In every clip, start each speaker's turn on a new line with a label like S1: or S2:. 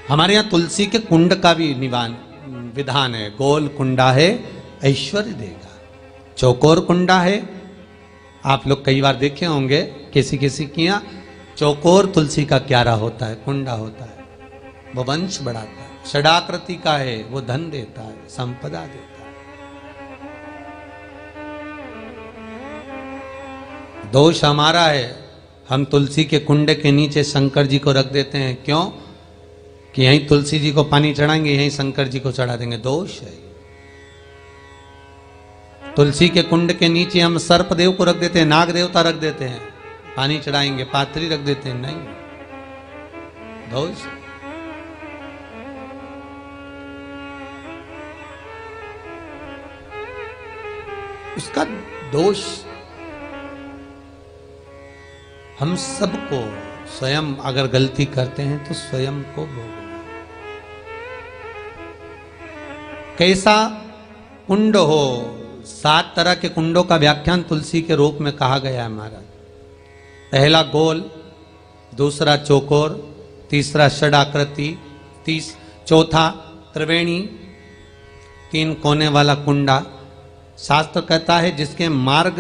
S1: हमारे यहाँ तुलसी के कुंड का भी विधान है। गोल कुंडा है ऐश्वर्य देगा, चौकोर कुंडा है। आप लोग कई बार देखे होंगे किसी किसी के यहाँ चौकोर तुलसी का क्यारा होता है, कुंडा होता है, वो वंश बढ़ाता है। षडाकृति का है, वो धन देता है, संपदा देता है। दोष हमारा है, हम तुलसी के कुंड के नीचे शंकर जी को रख देते हैं। क्यों? कि यहीं तुलसी जी को पानी चढ़ाएंगे, यहीं शंकर जी को चढ़ा देंगे। दोष है। तुलसी के कुंड के नीचे हम सर्पदेव को रख देते हैं, नाग देवता रख देते हैं, पानी चढ़ाएंगे, पात्री रख देते हैं, नहीं, दोष। उसका दोष हम सबको स्वयं अगर गलती करते हैं तो स्वयं को भोगना। कैसा कुंड हो, 7 तरह के कुंडों का व्याख्यान तुलसी के रूप में कहा गया है महाराज। पहला गोल, दूसरा चौकोर, तीसरा षडाकृति, चौथा त्रिवेणी, 3 कोने वाला कुंडा। शास्त्र कहता है जिसके मार्ग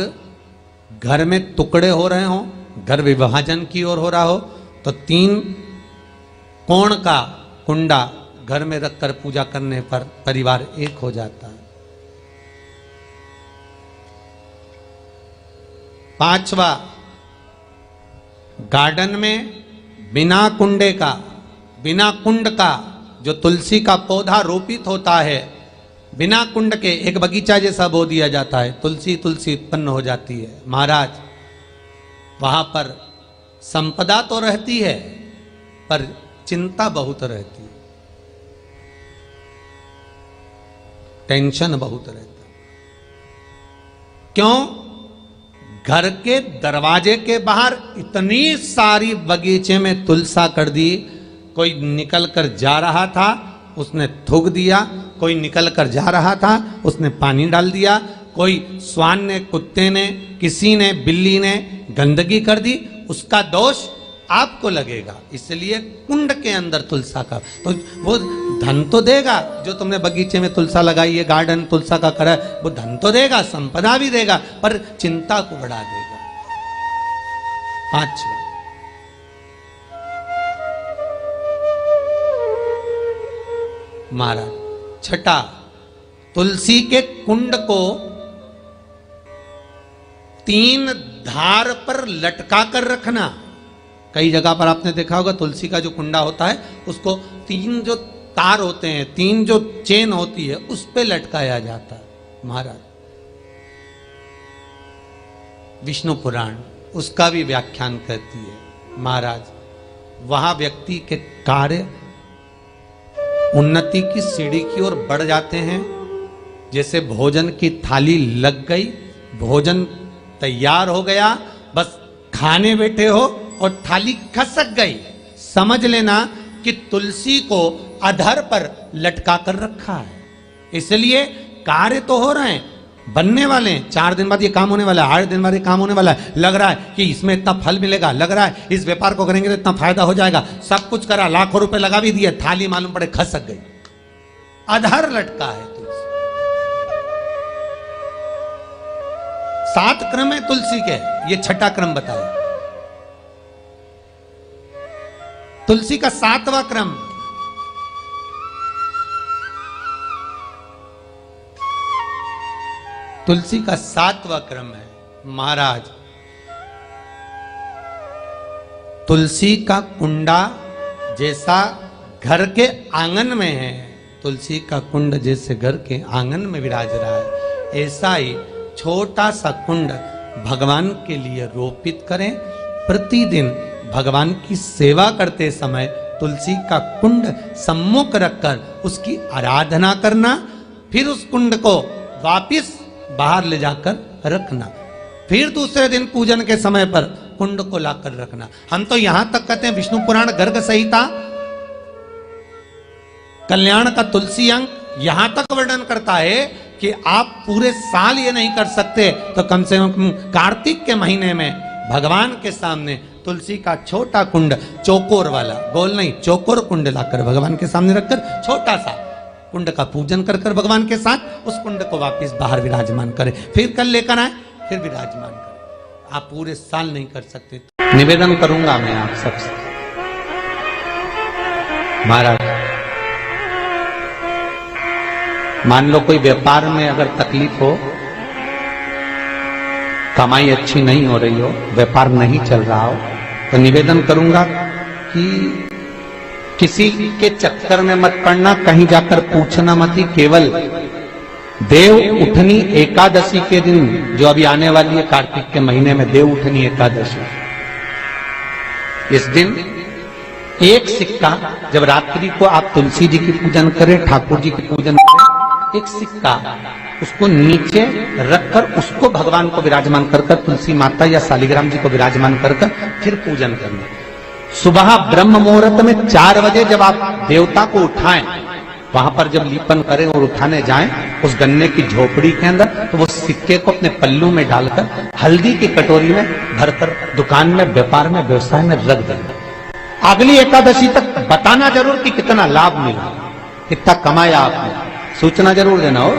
S1: घर में टुकड़े हो रहे हों, घर विभाजन की ओर हो रहा हो, तो 3 कोण का कुंडा घर में रखकर पूजा करने पर परिवार एक हो जाता है। 5वां, गार्डन में बिना कुंडे का, बिना कुंड का जो तुलसी का पौधा रोपित होता है, बिना कुंड के एक बगीचा जैसा बो दिया जाता है, तुलसी तुलसी उत्पन्न हो जाती है। महाराज वहां पर संपदा तो रहती है पर चिंता बहुत रहती है, टेंशन बहुत रहता है। क्यों? घर के दरवाजे के बाहर इतनी सारी बगीचे में तुलसा कर दी। कोई निकल कर जा रहा था, उसने थूक दिया, कोई निकल कर जा रहा था, उसने पानी डाल दिया, कोई श्वान ने, कुत्ते ने, किसी ने, बिल्ली ने गंदगी कर दी, उसका दोष आपको लगेगा। इसलिए कुंड के अंदर तुलसा का, तो वो धन तो देगा, जो तुमने बगीचे में तुलसा लगाई है, गार्डन तुलसा का करा, वो धन तो देगा, संपदा भी देगा, पर चिंता को बढ़ा देगा। 5वां, महाराज 6, तुलसी के कुंड को 3 धार पर लटका कर रखना। कई जगह पर आपने देखा होगा तुलसी का जो कुंडा होता है उसको 3 जो तार होते हैं, 3 जो चेन होती है, उस पे लटकाया जाता है। महाराज विष्णु पुराण उसका भी व्याख्यान करती है। महाराज वहां व्यक्ति के कार्य उन्नति की सीढ़ी की ओर बढ़ जाते हैं। जैसे भोजन की थाली लग गई, भोजन तैयार हो गया, बस खाने बैठे हो और थाली खसक गई, समझ लेना कि तुलसी को अधर पर लटका कर रखा है। इसलिए कार्य तो हो रहे हैं, बनने वाले हैं, 4 दिन बाद ये काम होने वाला है, 8 दिन बाद ये काम होने वाला है, लग रहा है कि इसमें इतना फल मिलेगा, लग रहा है इस व्यापार को करेंगे तो इतना फायदा हो जाएगा, सब कुछ करा, लाखों रुपए लगा भी दिए, थाली मालूम पड़े खसक गई, अधर लटका है तुलसी। 7 क्रम है तुलसी के, ये 6ठा क्रम बताया। तुलसी का 7वां क्रम, तुलसी का 7वां क्रम है महाराज, तुलसी का कुंडा जैसा घर के आंगन में है, तुलसी का कुंड जैसे घर के आंगन में विराज रहा है, ऐसा ही छोटा सा कुंड भगवान के लिए रोपित करें। प्रतिदिन भगवान की सेवा करते समय तुलसी का कुंड सम्मुख रखकर उसकी आराधना करना, फिर उस कुंड को वापिस बाहर ले जाकर रखना, फिर दूसरे दिन पूजन के समय पर कुंड को लाकर रखना। हम तो यहां तक कहते हैं, विष्णु पुराण गर्ग संहिता कल्याण का तुलसी अंक यहां तक वर्णन करता है कि आप पूरे साल ये नहीं कर सकते तो कम से कम कार्तिक के महीने में भगवान के सामने तुलसी का छोटा कुंड, चौकोर वाला, गोल नहीं, चौकोर कुंड लाकर भगवान के सामने रखकर छोटा सा कुंड का पूजन कर कर भगवान के साथ उस कुंड को वापस बाहर विराजमान करें, फिर कल लेकर आए, फिर विराजमान करें। आप पूरे साल नहीं कर सकते। निवेदन करूंगा मैं आप सबसे, महाराज मान लो कोई व्यापार में अगर तकलीफ हो, कमाई अच्छी नहीं हो रही हो, व्यापार नहीं चल रहा हो, तो निवेदन करूंगा कि किसी के चक्कर में मत पड़ना, कहीं जाकर पूछना मत ही, केवल देव उठनी एकादशी के दिन जो अभी आने वाली है, कार्तिक के महीने में देव उठनी एकादशी, इस दिन एक सिक्का, जब रात्रि को आप तुलसी जी की पूजन करें, ठाकुर जी की पूजन करें, एक सिक्का उसको नीचे रखकर उसको भगवान को विराजमान कर कर, तुलसी माता या शालिग्राम जी को विराजमान कर कर फिर पूजन करना। सुबह ब्रह्म मुहूर्त में 4 बजे जब आप देवता को उठाएं, वहां पर जब लीपन करें और उठाने जाएं, उस गन्ने की झोपड़ी के अंदर, तो वो सिक्के को अपने पल्लू में डालकर हल्दी की कटोरी में भरकर दुकान में, व्यापार में, व्यवसाय में रख देना। अगली एकादशी तक बताना जरूर कि कितना लाभ मिला, कितना कमाया आपने, सूचना जरूर देना हो,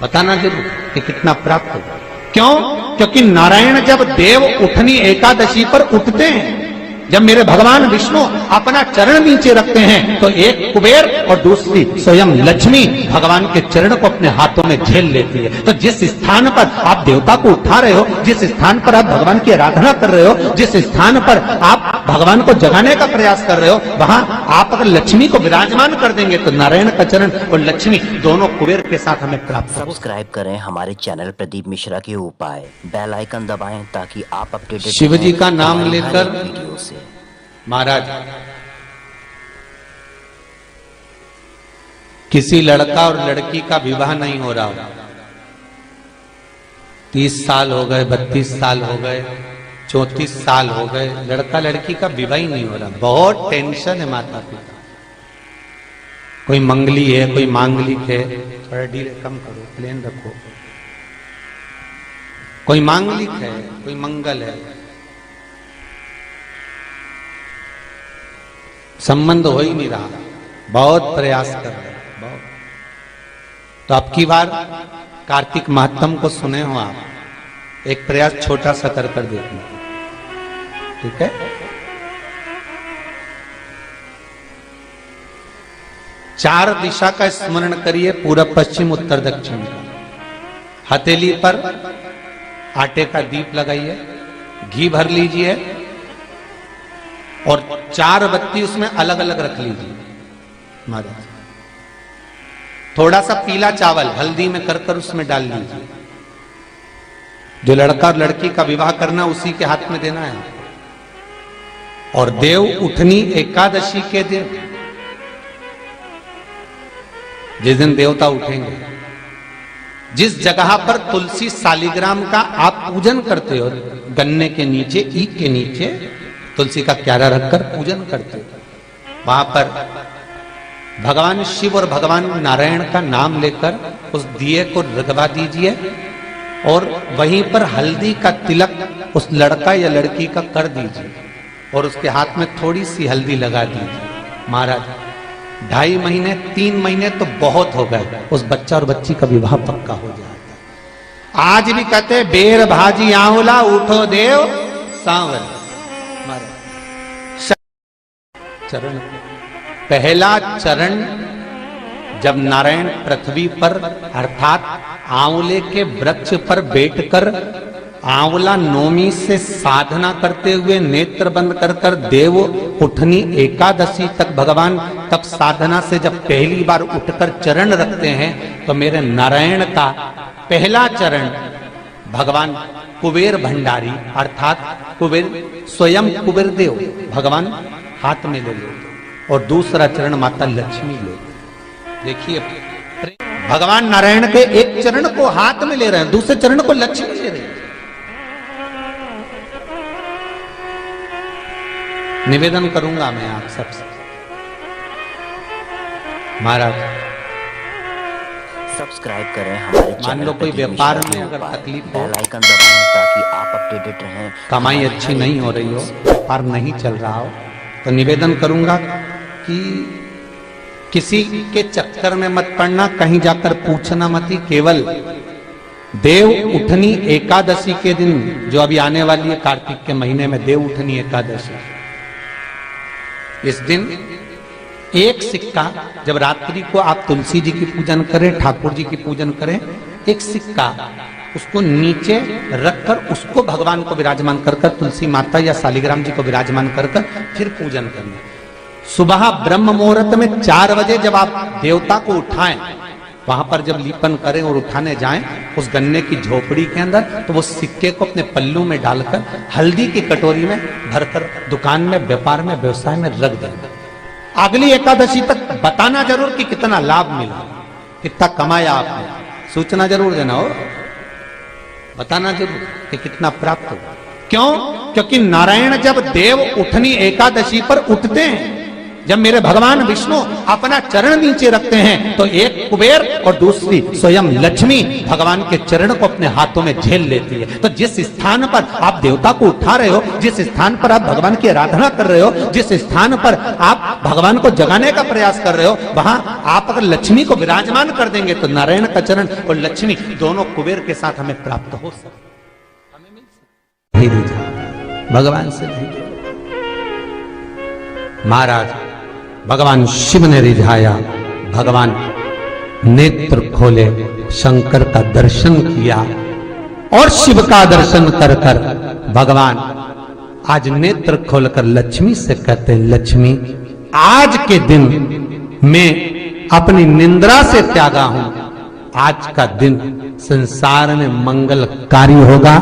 S1: बताना जरूर कि कितना प्राप्त होगा। क्यों? क्योंकि नारायण जब देव उठनी एकादशी पर उठते हैं, जब मेरे भगवान विष्णु अपना चरण नीचे रखते हैं, तो एक कुबेर और दूसरी स्वयं लक्ष्मी भगवान के चरण को अपने हाथों में झेल लेती है। तो जिस स्थान पर आप देवता को उठा रहे हो, जिस स्थान पर आप भगवान की आराधना कर रहे हो, जिस स्थान पर आप भगवान को जगाने का प्रयास कर रहे हो, वहां आप अगर लक्ष्मी को विराजमान कर देंगे, तो नारायण का चरण और लक्ष्मी दोनों कुबेर के साथ हमें प्राप्त।
S2: सब्सक्राइब करें हमारे चैनल प्रदीप मिश्रा के उपाय, बेल आइकन दबाएं ताकि आप अपडेटेड
S1: शिव जी का नाम लेकर
S2: वीडियो से।
S1: महाराज किसी लड़का और लड़की का विवाह नहीं हो रहा हो, 30 साल हो गए, 32 साल हो गए, 34 साल हो गए, लड़का लड़की का विवाह ही नहीं हो रहा, बहुत टेंशन है माता पिता। कोई मंगली है, कोई मांगलिक है, थोड़ा डीले कम करो, प्लेन रखो, कोई मांगलिक है, कोई मंगल है, संबंध हो ही नहीं रहा, बहुत प्रयास कर रहे हैं, बहुत। तो अब की बार कार्तिक महात्म को सुने हो आप, एक प्रयास छोटा सा कर कर देखना, ठीक है? चार दिशा का स्मरण करिए, पूरब पश्चिम उत्तर दक्षिण का। हथेली पर आटे का दीप लगाइए, घी भर लीजिए और 4 बत्ती उसमें अलग अलग रख लीजिए। महाराज थोड़ा सा पीला चावल हल्दी में कर कर उसमें डाल लीजिए। जो लड़का और लड़की का विवाह करना उसी के हाथ में देना है। और देव उठनी एकादशी के दिन, जिस दिन देवता उठेंगे, जिस जगह पर तुलसी शालिग्राम का आप पूजन करते हो, गन्ने के नीचे, ईख के नीचे तुलसी का क्यारा रखकर पूजन करते हो, वहां पर भगवान शिव और भगवान नारायण का नाम लेकर उस दिए को रगवा दीजिए और वहीं पर हल्दी का तिलक उस लड़का या लड़की का कर दीजिए और उसके हाथ में थोड़ी सी हल्दी लगा दीजिए। महाराज 2.5 महीने 3 महीने तो बहुत हो गए, उस बच्चा और बच्ची का विवाह पक्का हो जाता। आज भी कहते बेर भाजी आंवला उठो देव सांवल। चरण, पहला चरण जब नारायण पृथ्वी पर अर्थात आंवले के वृक्ष पर बैठकर आंवला नौमी से साधना करते हुए नेत्र बंद कर कर देव उठनी एकादशी तक भगवान तब साधना से जब पहली बार उठकर चरण रखते हैं, तो मेरे नारायण का पहला चरण भगवान कुबेर भंडारी अर्थात कुबेर स्वयं कुबेर देव भगवान हाथ में ले लेते और दूसरा चरण माता लक्ष्मी ले। देखिए भगवान नारायण के एक चरण को हाथ में ले रहे हैं, दूसरे चरण को लक्ष्मी ले रहे हैं। निवेदन करूंगा मैं आप सबसे, महाराज
S2: सब्सक्राइब करें हमारे
S1: मान
S2: चैनल
S1: लो कोई
S2: प्रदीप
S1: व्यापार
S2: मिश्रा
S1: में
S2: के
S1: अगर
S2: उपाय।
S1: तकलीफ हो,
S2: बेल आइकन दबाएं ताकि आप अपडेटेड रहें।
S1: कमाई अच्छी नहीं हो रही हो, व्यापार नहीं चल रहा हो, तो निवेदन करूंगा कि किसी के चक्कर में मत पड़ना, कहीं जाकर पूछना मत ही। केवल देव उठनी एकादशी के दिन, जो अभी आने वाली है कार्तिक के महीने में देव उठनी एकादशी, इस दिन एक सिक्का, जब रात्रि को आप तुलसी जी की पूजन करें, ठाकुर जी की पूजन करें, एक सिक्का उसको नीचे रखकर उसको भगवान को विराजमान कर कर, तुलसी माता या शालिग्राम जी को विराजमान कर कर फिर पूजन करना। सुबह ब्रह्म मुहूर्त में 4 बजे जब आप देवता को उठाएं, वहां पर जब लीपन करें और उठाने जाएं, उस गन्ने की झोपड़ी के अंदर, तो वो सिक्के को अपने पल्लू में डालकर हल्दी की कटोरी में भरकर दुकान में, व्यापार में, व्यवसाय में रख दें। अगली एकादशी तक बताना जरूर कि कितना लाभ मिला, कितना कमाया आपने, सूचना जरूर देना हो, बताना जरूर कि कितना प्राप्त हो। क्यों? क्योंकि नारायण जब देव उठनी एकादशी पर उठते हैं, जब मेरे भगवान विष्णु अपना चरण नीचे रखते हैं, तो एक कुबेर और दूसरी स्वयं लक्ष्मी भगवान के चरण को अपने हाथों में झेल लेती है। तो जिस स्थान पर आप देवता को उठा रहे हो, जिस स्थान पर आप भगवान की आराधना कर रहे हो, जिस स्थान पर आप भगवान को जगाने का प्रयास कर रहे हो, वहां आप अगर लक्ष्मी को विराजमान कर देंगे तो नारायण का चरण और लक्ष्मी दोनों कुबेर के साथ हमें प्राप्त हो सकते, हमें मिल सकते, भगवान से नहीं। महाराज भगवान शिव ने रिझाया, भगवान नेत्र खोले, शंकर का दर्शन किया, और शिव का दर्शन कर कर भगवान आज नेत्र खोलकर लक्ष्मी से कहते हैं, लक्ष्मी आज के दिन मैं अपनी निंद्रा से त्यागा हूं, आज का दिन संसार में मंगलकारी होगा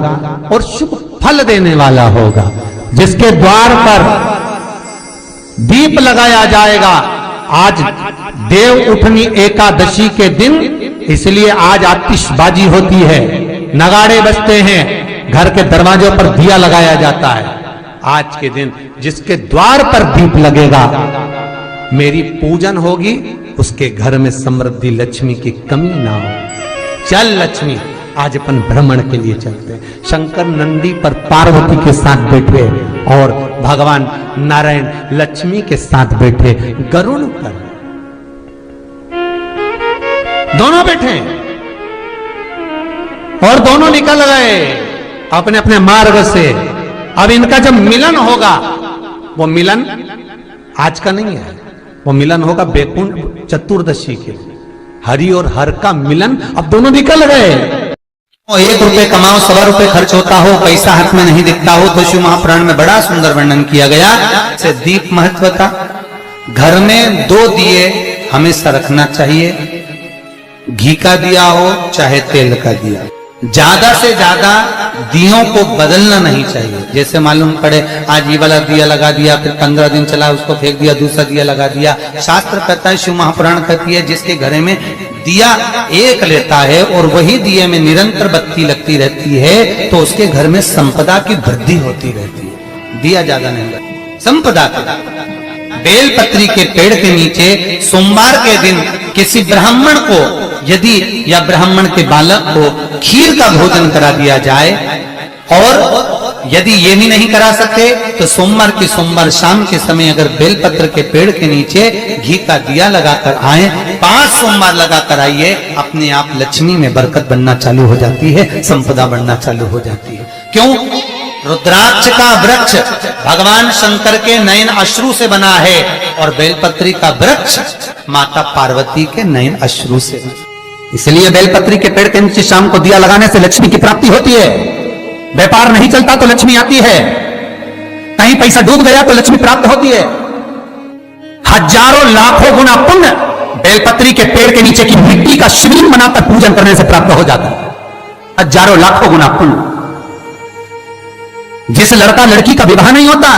S1: और शुभ फल देने वाला होगा, जिसके द्वार पर दीप लगाया जाएगा। आज देव उठनी एकादशी के दिन, इसलिए आज आतिशबाजी होती है, नगाड़े बजते हैं, घर के दरवाजों पर दिया लगाया जाता है। आज के दिन जिसके द्वार पर दीप लगेगा, मेरी पूजन होगी, उसके घर में समृद्धि लक्ष्मी की कमी ना हो। चल लक्ष्मी, आज अपन भ्रमण के लिए चलते हैं। शंकर नंदी पर पार्वती के साथ बैठे और भगवान नारायण लक्ष्मी के साथ बैठे गरुड़ पर, दोनों बैठे और दोनों निकल गए अपने अपने मार्ग से। अब इनका जब मिलन होगा, वो मिलन आज का नहीं है, वो मिलन होगा बैकुंठ चतुर्दशी के, हरि और हर का मिलन। अब दोनों निकल गए।
S3: 1 रुपए कमाओ, 1.25 रुपए खर्च होता हो, पैसा हाथ में नहीं दिखता हो, तो शिव महापुराण में बड़ा सुंदर वर्णन किया गया से दीप महत्व का। घर में 2 दिए हमेशा रखना चाहिए, घी का दिया हो चाहे तेल का दिया। ज्यादा से ज्यादा दियों को बदलना नहीं चाहिए। जैसे मालूम पड़े आज ये वाला दिया लगा दिया, फिर 15 दिन चला उसको फेंक दिया, दूसरा दिया लगा दिया। शास्त्र कहता है, शिव महापुराण कहती है, जिसके घर में दिया एक लेता है और वही दिए में निरंतर बत्ती लगती रहती है, तो उसके घर में संपदा की वृद्धि होती रहती है। दिया ज्यादा नहीं लगता, संपदा की। बेलपत्री के पेड़ के नीचे सोमवार के दिन किसी ब्राह्मण को यदि या ब्राह्मण के बालक को खीर का भोजन करा दिया जाए, और यदि ये भी नहीं करा सकते तो सोमवार की सोमवार शाम के समय अगर बेलपत्र के पेड़ के नीचे घी का दिया लगाकर आए, 5 सोमवार लगाकर आइए, अपने आप लक्ष्मी में बरकत बनना चालू हो जाती है, संपदा बढ़ना चालू हो जाती है। क्यों? रुद्राक्ष का वृक्ष भगवान शंकर के नयन अश्रु से बना है, और बेलपत्री का वृक्ष माता पार्वती के नयन अश्रु से। इसलिए बेलपत्री के पेड़ के नीचे शाम को दिया लगाने से लक्ष्मी की प्राप्ति होती है। व्यापार नहीं चलता तो लक्ष्मी आती है, कहीं पैसा डूब गया तो लक्ष्मी प्राप्त होती है। हजारों लाखों गुना पुण्य बेलपत्री के पेड़ के नीचे की मिट्टी का शिवलिंग बनाकर पूजन करने से प्राप्त हो जाता है। हजारों लाखों गुना पुण्य। जिस लड़का लड़की का विवाह नहीं होता,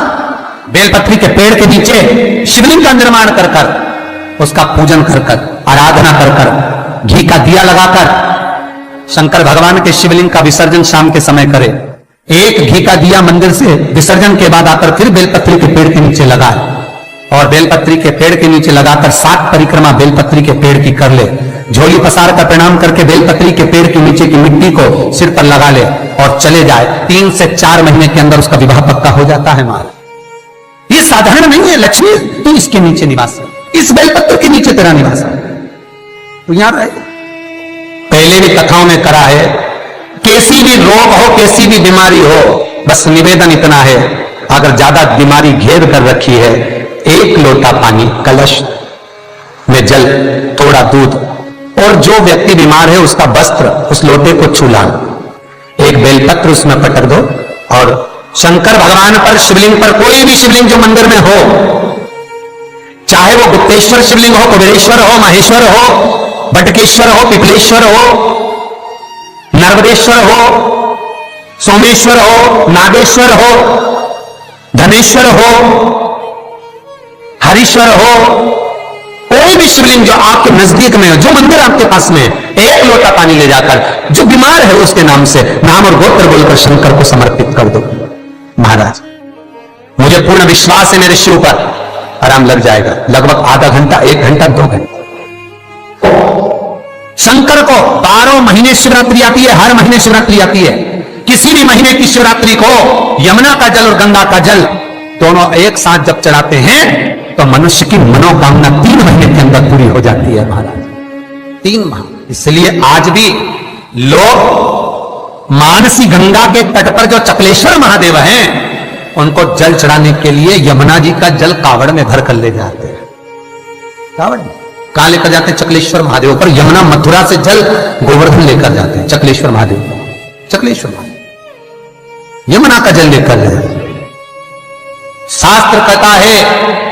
S3: बेलपत्री के पेड़ के नीचे शिवलिंग का निर्माण कर कर, उसका पूजन कर कर, आराधना कर कर, घी का दिया लगाकर शंकर भगवान के शिवलिंग का विसर्जन शाम के समय करे। एक घी का दिया मंदिर से विसर्जन के बाद आकर फिर बेलपत्री के पेड़ के नीचे लगाए, और बेलपत्री के पेड़ के नीचे लगाकर 7 परिक्रमा बेलपत्री के पेड़ की कर ले। झोली पसार कर प्रणाम करके बेलपत्री के पेड़ के नीचे की मिट्टी को सिर पर लगा ले और चले जाए, 3 से 4 महीने के अंदर उसका विवाह पक्का हो जाता है महाराज। ये साधारण नहीं है। लक्ष्मी तू इसके नीचे निवास है, इस बेलपत्र के नीचे तेरा निवास है, तो यहां रहे। पहले भी कथाओं में करा है, कैसी भी रोग हो, कैसी भी बीमारी हो, बस निवेदन इतना है, अगर ज्यादा बीमारी घेर कर रखी है, 1 लोटा पानी, कलश में जल, थोड़ा दूध, और जो व्यक्ति बीमार है उसका वस्त्र उस लोटे को छू लाना, एक बेलपत्र उसमें पटक दो, और शंकर भगवान पर, शिवलिंग पर, कोई भी शिवलिंग जो मंदिर में हो, चाहे वो गुप्तेश्वर शिवलिंग हो, कुबेरेश्वर हो, महेश्वर हो, बटकेश्वर हो, पिपलेश्वर हो, नर्मदेश्वर हो, सोमेश्वर हो, नागेश्वर हो, धनेश्वर हो, हरीश्वर हो, कोई भी शिवलिंग जो आपके नजदीक में हो, जो मंदिर आपके पास में, 1 लोटा पानी ले जाकर जो बीमार है उसके नाम से नाम और गोत्र बोलकर शंकर को समर्पित कर दो। महाराज मुझे पूर्ण विश्वास है मेरे शिव पर आराम लग जाएगा, लगभग आधा घंटा, 1 घंटा, 2 घंटे। शंकर को 12 महीने शिवरात्रि आती है, हर महीने शिवरात्रि आती है। किसी भी महीने की शिवरात्रि को यमुना का जल और गंगा का जल दोनों एक साथ जब चढ़ाते हैं तो मनुष्य की मनोकामना 3 महीने के अंदर पूरी हो जाती है महाराज, 3 माह। इसलिए आज भी लोग मानसी गंगा के तट पर जो चकलेश्वर महादेव हैं, उनको जल चढ़ाने के लिए यमुना जी का जल कावड़ में भर कर ले जाते हैं। कावड़ कहां लेकर जाते हैं? चकलेश्वर महादेव पर। यमुना मथुरा से जल गोवर्धन लेकर जाते हैं चकलेश्वर महादेव पर। चकलेश्वर महादेव यमुना का जल लेकर जाते हैं। शास्त्र कहता है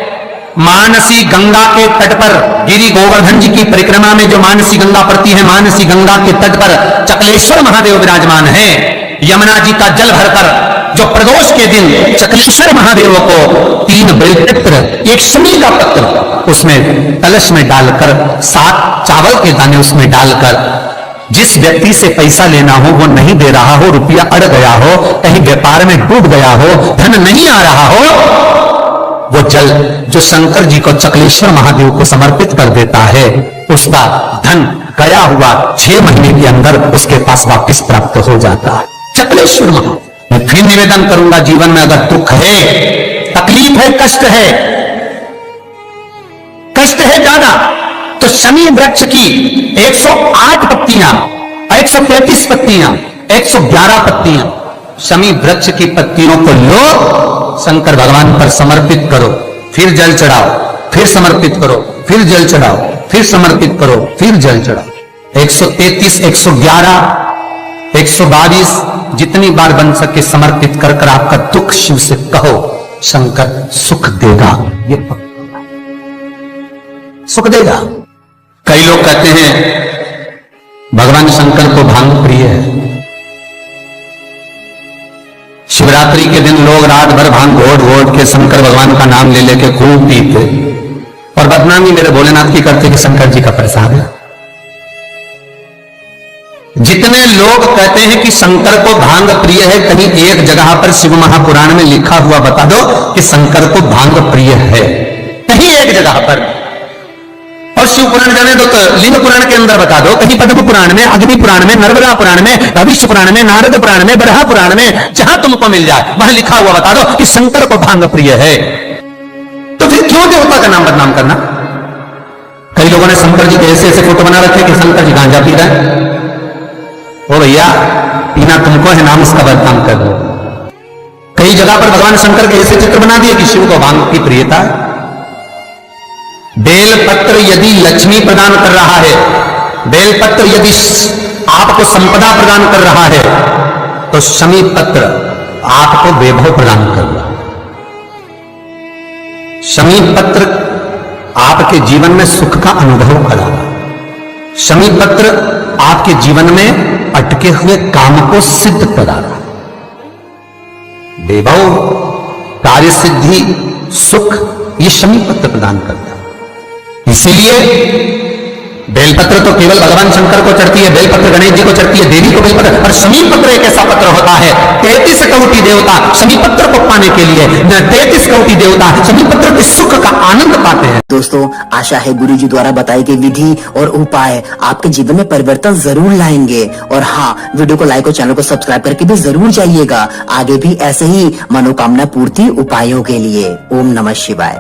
S3: मानसी गंगा के तट पर, गिरि गोवर्धन जी की परिक्रमा में जो मानसी गंगा पड़ती है, मानसी गंगा के तट पर चकलेश्वर महादेव विराजमान है। यमुना जी का जल भरकर जो प्रदोष के दिन चकलेश्वर महादेव को 3 बेलपत्र, 1 शमी का पत्र उसमें कलश में डालकर, 7 चावल के दाने उसमें डालकर, जिस व्यक्ति से पैसा लेना हो वो नहीं दे रहा हो, रुपया अड़ गया हो, कहीं व्यापार में डूब गया हो, धन नहीं आ रहा हो, वो जल जो शंकर जी को, चकलेश्वर महादेव को समर्पित कर देता है, उसका धन गया हुआ 6 महीने के अंदर उसके पास वापस प्राप्त हो जाता है। चकलेश्वर महादेव। मैं फिर निवेदन करूंगा, जीवन में अगर दुख है, तकलीफ है, कष्ट है ज्यादा, तो शमी वृक्ष की 108 पत्तियां, 133 पत्तियां, 111 पत्तियां, शमी वृक्ष की पत्तियों को लो, शंकर भगवान पर समर्पित करो, फिर जल चढ़ाओ, फिर समर्पित करो, फिर जल चढ़ाओ, फिर समर्पित करो, फिर जल चढ़ाओ। 133, 111, 122 जितनी बार बन सके समर्पित कर कर आपका दुख शिव से कहो, शंकर सुख देगा, ये सुख देगा। कई लोग कहते हैं भगवान शंकर को भांग प्रिय है। शिवरात्रि के दिन लोग रात भर भांग घोट के शंकर भगवान का नाम ले लेके खूब पीते और बदनामी मेरे भोलेनाथ की करते कि शंकर जी का प्रसाद है। जितने लोग कहते हैं कि शंकर को भांग प्रिय है, कहीं एक जगह पर शिव महापुराण में लिखा हुआ बता दो कि शंकर को भांग प्रिय है, कहीं एक जगह पर। और शिव पुराण जाने दो तो लिंग पुराण के अंदर बता दो, कहीं पद्म पुराण में, अग्नि पुराण में, नर्मदा पुराण में, भविष्य पुराण में, नारद पुराण में, बरहा पुराण में, जहां तुमको मिल जाए वहां लिखा हुआ बता दो कि शंकर को भांग प्रिय है। तो फिर क्यों देवता का नाम बदनाम करना? कई लोगों ने शंकर जी के ऐसे ऐसे फोटो बना रखे कि शंकर जी गांजा पी रहे हैं। ओ भैया, पीना तुमको है, नाम उसका बदनाम कर दो। कई जगह पर भगवान शंकर के ऐसे चित्र बना दिए कि शिव को भांग की प्रियता है। बेलपत्र यदि लक्ष्मी प्रदान कर रहा है, बेलपत्र यदि आपको संपदा प्रदान कर रहा है, तो शमी पत्र आपको वैभव प्रदान कर रहा है। शमी पत्र आपके जीवन में सुख का अनुभव करा रहा है। शमी पत्र आपके जीवन में अटके हुए काम को सिद्ध करा रहा है। वैभव, कार्य सिद्धि, सुख, ये शमी पत्र प्रदान करता है। इसीलिए बेलपत्र तो केवल भगवान शंकर को चढ़ती है, बेलपत्र गणेश जी को चढ़ती है, देवी को बेलपत्र, और शमी पत्र एक ऐसा पत्र होता है, 33 कोटि देवता शमी पत्र को पाने के लिए, 33 कोटि देवता शमी पत्र के सुख का आनंद पाते हैं।
S2: दोस्तों, आशा है गुरुजी द्वारा बताई गई विधि और उपाय आपके जीवन में परिवर्तन जरूर लाएंगे। और हाँ, वीडियो को लाइक और चैनल को सब्सक्राइब करके भी जरूर जाइएगा आगे भी ऐसे ही मनोकामना पूर्ति उपायों के लिए। ओम नमः शिवाय।